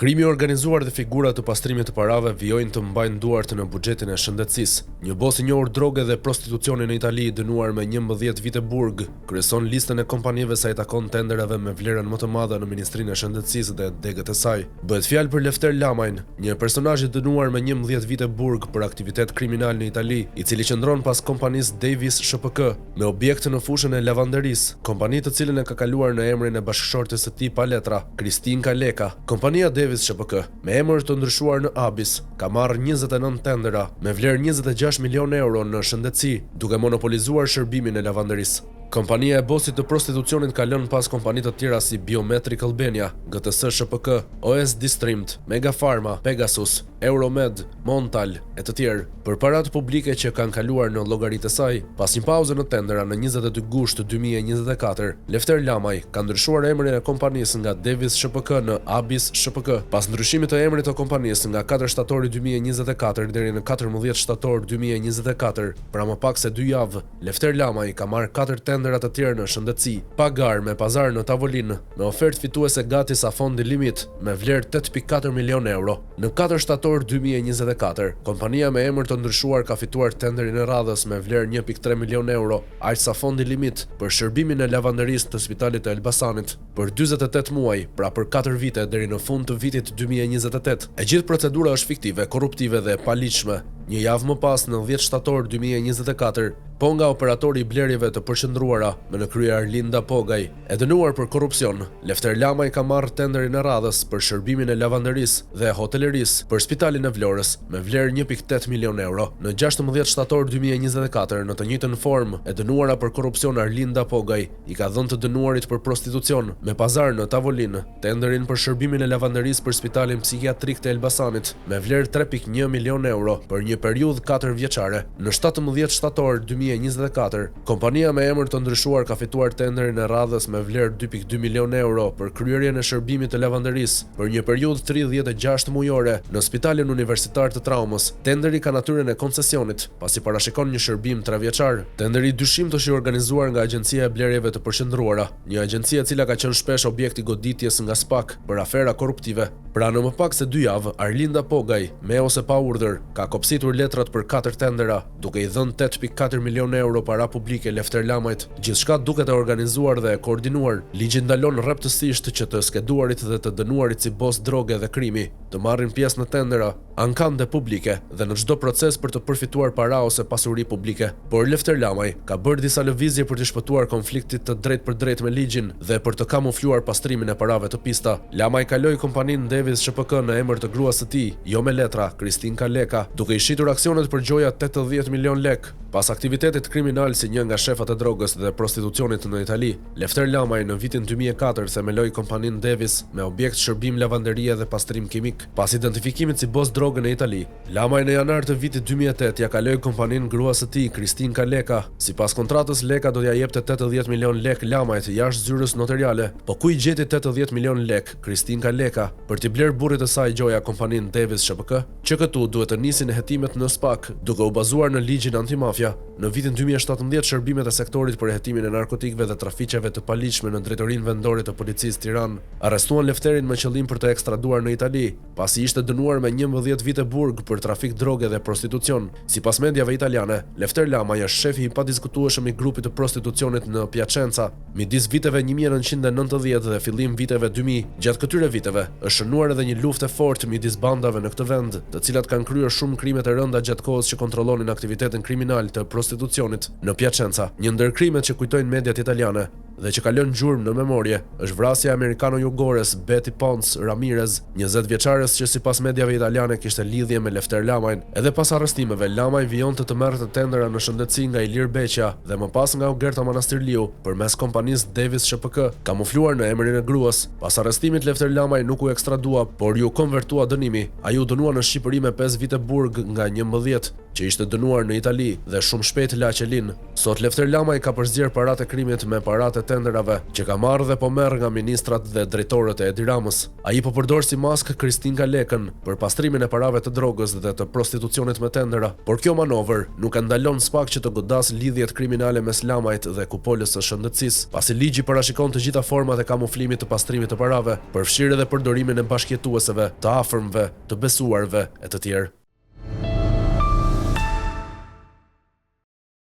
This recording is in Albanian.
Krimi i organizuar dhe figurat të pastrimit të parave vijojnë të mbajnë duart në buxhetin e shëndetësisë. Një bos i njohur droge dhe prostitucioni në Itali, dënuar me 11 vite burg, kryeson listën e kompanive sa i takon tenderave me vlerën më të madhe në Ministrinë e Shëndetësisë dhe degët e saj. Bëhet fjalë për Lefter Lamajn, një personazh i dënuar me 11 vite burg për aktivitet kriminal në Itali, i cili qëndron pas kompanisë Davis SHPK, me objekt në fushën e lavanderisë, kompani të cilën e ka kaluar në emrin e bashkëshortes së tij pa letra, Kristinka Leka. Kompania Davis SHPK, me emër të ndryshuar në Abis, ka marrë 29 tendera me vlerë 26 milion euro në shëndetësi, duke monopolizuar shërbimin e lavanderisë. Kompania e bosit të prostitucionit ka lënë pas kompanitë të tjera si Biometric Albania, GTS SHPK, OS Distrimt, Mega Pharma, Pegasus, Euromed, Montal e të tjerë, për paratë publike që kanë kaluar në llogaritë e saj. Pas një pauze në tendera në 22 gusht 2024, Lefter Lamaj ka ndryshuar emrin e kompanisë nga Davis SHPK në Abis SHPK. Pas ndryshimit të emrit të kompanisë nga 4 shtatori 2024 deri në 14 shtator 2024, pra më pak se 2 javë, Lefter Lamaj ka marrë 4 tendera të tjerë në shëndetësi, pagar me pazar në tavolinë, me ofertë fituese gati sa fondi limit me vlerë 8.4 milion euro. Në 4 shtator 2024, kompania me emër të ndryshuar ka fituar tenderin e radhës me vlerë 1.3 milion euro, aq sa fondi limit për shërbimin e lavanderisë të Spitalit të Elbasanit për 48 muaj, pra për 4 vite deri në fund të vitit 2028. E gjithë procedura është fiktive, korruptive dhe paligjshme. Një javë më pas, në 10 shtator 2024, po nga operatori i blerjeve të përqendruara me në krye Arlinda Pogaj, e dënuar për korrupsion, Lefter Lamaj ka marrë tenderin e radhës për shërbimin e lavanderisë dhe hotelerisë për Spitalin e Vlorës me vlerë 1.8 milion euro. Në 16 shtator 2024, në të njëjtën formë, e dënuara për korrupsion Arlinda Pogaj i ka dhënë të dënuarit për prostitucion me pazar në tavolinë tenderin për shërbimin e lavanderisë për Spitalin Psikiatrik të Elbasanit me vlerë 3.1 milion euro për një periudhë 4 vjeçare. Në 17 shtator 2024, kompania me emër të ndryshuar ka fituar tenderin e radhës me vlerë 2.2 milion euro për kryerjen e shërbimit të lavanderisë për një periudhë 36 mujore në Spitalin Universitar të Traumës. Tenderi ka natyrën e koncesionit, pasi parashikon një shërbim 3 vjeçar. Tenderi dyshimtosh është i organizuar nga Agjencia e Blerjeve të Përqendruara, një agjenci e cila ka qenë shpesh objekt i goditjes nga SPAK për afera korruptive. Pra në më pak se 2 javë, Arlinda Pogaj, me ose pa urdhër, ka kopsitur letrat për 4 tendera, duke i dhënë 8.4 milion euro para publike Lefter Lamajt. Gjithçka duket e organizuar dhe e koordinuar. Ligji ndalon rreptësisht që të skeduarit dhe të dënuarit si bos droge dhe krimi të marrin pjesë në tendera, ankande publike dhe në çdo proces për të përfituar para ose pasuri publike. Por Lefter Lamaj ka bërë disa lëvizje për të shpëtuar konfliktit të drejt për drejt me ligjin dhe për të kamufluar pastrimin e parave të pista. Lamaj kaloi kompaninë Davis SHPK në emër të gruas së tij, jo me letra, Kristinka Leka, duke i shitur aksionet për gjoja 80 milion lek. Pas aktivitetit kriminal si një nga shefat e drogës dhe prostitucionit në Itali, Lefter Lamaj në vitin 2004 themeloi kompaninë Davis me objekt shërbim lavanderie dhe pastrim kimik. Pas identifikimit si bos droge në Itali, Lamaj në janar të vitit 2008 ja kaloi kompaninë gruas së tij, Kristinka Leka. Sipas kontratës, Leka do t'ja jepte 80 milion lek Lamajt jashtë zyrës notariale. Po ku i gjeti 80 milion lek Kristinka Leka për t'i bler burrit të saj gjoja kompaninë Davis SHPK? Që këtu duhet të nisin hetimet në SPAK, duke u bazuar në ligjin antimafia. Në vitin 2017, shërbimet e sektorit për hetimin e narkotikëve dhe trafiqeve të paligjshme në drejtorinë vendore të policisë Tiranë arrestuan Lefterin me qëllim për të ekstraduar në Itali, pasi ishte dënuar me 11 vite burg për trafik droge dhe prostitucion. Sipas mediave italiane, Lefter Lamaj është shefi i padiskutueshëm i grupit të prostitucionit në Piacenza midis viteve 1990 dhe fillim viteve 2000. Gjatë këtyre viteve është shënuar edhe një luftë e fortë midis bandave në këtë vend, të cilat kanë kryer shumë krime të rënda gjatë kohës që kontrollonin aktivitetin kriminal të prostitucionit në Piacenza. Një ndër krimet që kujtojnë mediat italiane dhe që ka lënë gjurmë në memorie është vrasja e amerikano-jugores Betty Pons Ramirez, 20 vjeçares që sipas mediave italiane kishte lidhje me Lefter Lamajn. Edhe pas arrestimeve, Lamaj vijonte të merrte tendera në shëndetësi nga Ilir Beqja dhe më pas nga Ugerta Manastirliu përmes kompanisë Davis SHPK, kamufluar në emrin e gruas. Pas arrestimit, Lefter Lamaj nuk u ekstradua, por ju konvertua dënimi. Ai u dënua në Shqipëri me 5 vite burg nga 11. që ishte dënuar në Itali dhe shumë shpejt la qelin. Sot Lefter Lamaj ka përzgjer paratë e krimit me paratë e tenderave që ka marrë dhe po merr nga ministrat dhe drejtorët e Edi Ramës. Ai po përdor si mask Kristin Kalekën për pastrimin e parave të drogës dhe të prostitucionit me tendera, por kjo manovër nuk e ndalon s'pak që të godas lidhjet kriminale mes Lamajt dhe kupolës së shëndetësisë, pasi ligji parashikon të gjitha format e kamuflimit të pastrimit të parave, përfshirë edhe përdorimin e bashkëjetuesve, të afërmve, të besuarve e të tjerë.